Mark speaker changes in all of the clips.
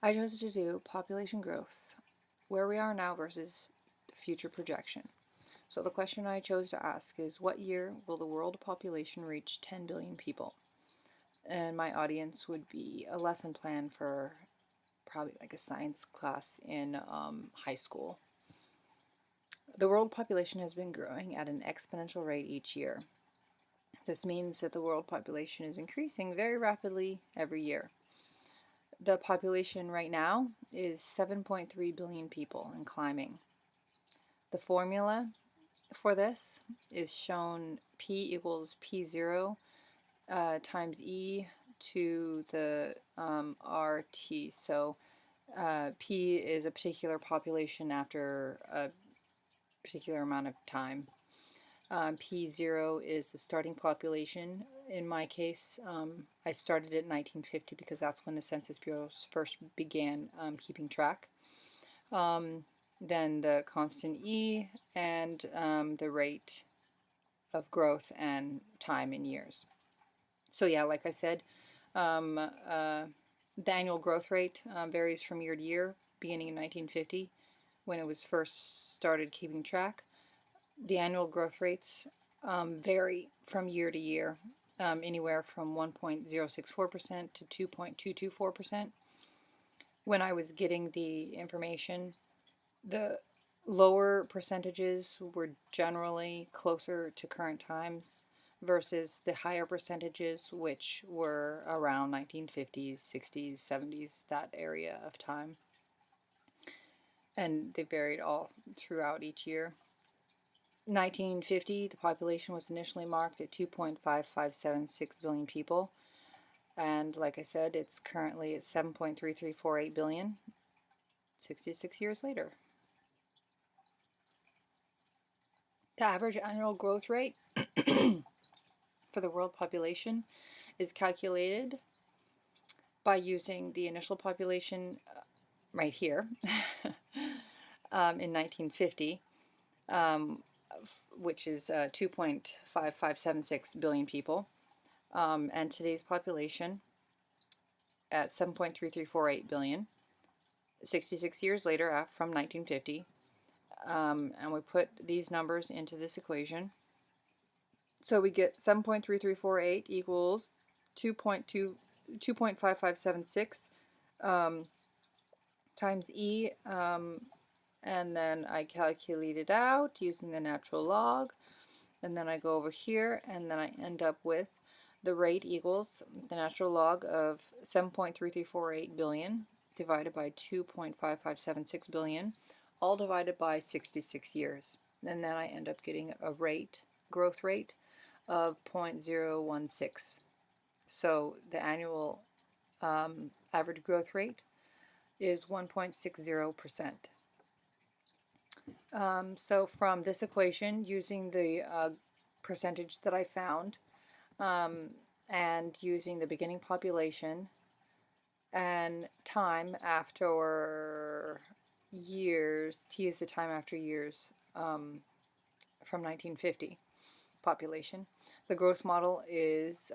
Speaker 1: I chose to do population growth, where we are now versus the future projection. So the question I chose to ask is, what year will the world population reach 10 billion people? And my audience would be a lesson plan for probably like a science class in high school. The world population has been growing at an exponential rate each year. This means that the world population is increasing very rapidly every year. The population right now is 7.3 billion people and climbing. The formula for this is shown P equals P0 times E to the RT. So P is a particular population after a particular amount of time. P0 is the starting population. In my case, I started at 1950 because that's when the Census Bureau first began keeping track. Then the constant E and the rate of growth and time in years. So yeah, like I said, the annual growth rate varies from year to year, beginning in 1950 when it was first started keeping track. The annual growth rates vary from year to year, anywhere from 1.064% to 2.224%. When I was getting the information, the lower percentages were generally closer to current times versus the higher percentages, which were around 1950s, 60s, 70s, that area of time. And they varied all throughout each year. 1950, the population was initially marked at 2.5576 billion people. And like I said, it's currently at 7.3348 billion, 66 years later. The average annual growth rate for the world population is calculated by using the initial population right here in 1950, which is 2.5576 billion people, and today's population at 7.3348 billion, 66 years later from 1950. And we put these numbers into this equation. So we get 7.3348 equals 2.5576 times E, and then I calculate it out using the natural log, and then I go over here and then I end up with the rate equals the natural log of 7.3348 billion divided by 2.5576 billion, all divided by 66 years. And then I end up getting a growth rate of 0.016. So the annual average growth rate is 1.60%. So from this equation, using the percentage that I found, and using the beginning population and time after years, T is the time after years, from 1950 population. The growth model is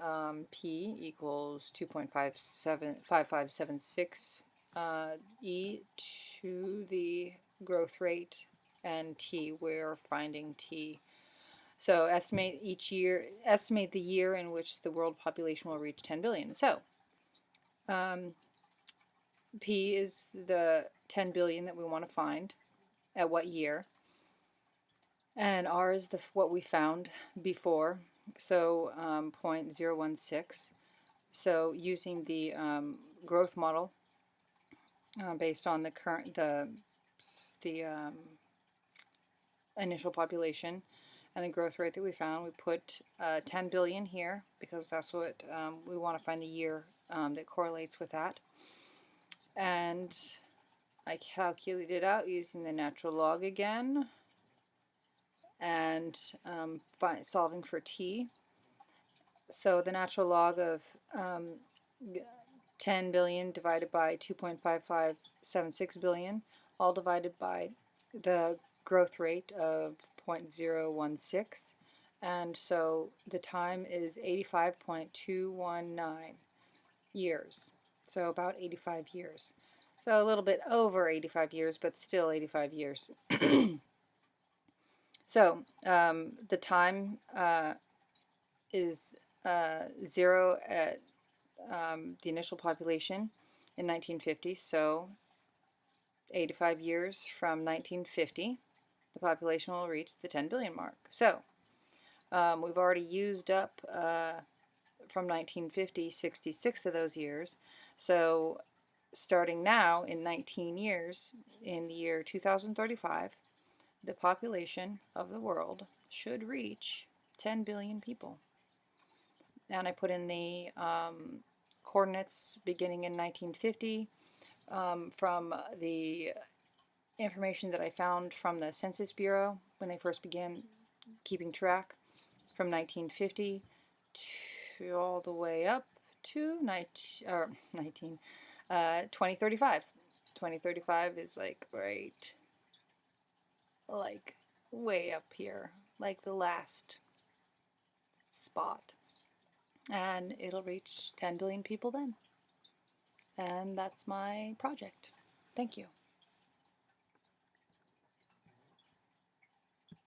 Speaker 1: P equals 2.5576 E to the growth rate, and T, we're finding T. So estimate the year in which the world population will reach 10 billion. So P is the 10 billion that we want to find at what year, and R is what we found before, so 0.016. So using the growth model based on the initial population and the growth rate that we found, we put 10 billion here because that's what we want to find the year that correlates with that. And I calculate it out using the natural log again and solving for T. So the natural log of 10 billion divided by 2.5576 billion, all divided by the growth rate of 0.016, and so the time is 85.219 years, so about 85 years. So a little bit over 85 years, but still 85 years. So the time is 0 at the initial population in 1950. So 85 years from 1950, the population will reach the 10 billion mark. So we've already used up from 1950 66 of those years. So starting now in 19 years, in the year 2035, the population of the world should reach 10 billion people. And I put in the coordinates beginning in 1950 from the information that I found from the Census Bureau when they first began keeping track, from 1950 to all the way up to 2035. 2035 is like right, like way up here, like the last spot. And it'll reach 10 billion people then. And that's my project. Thank you.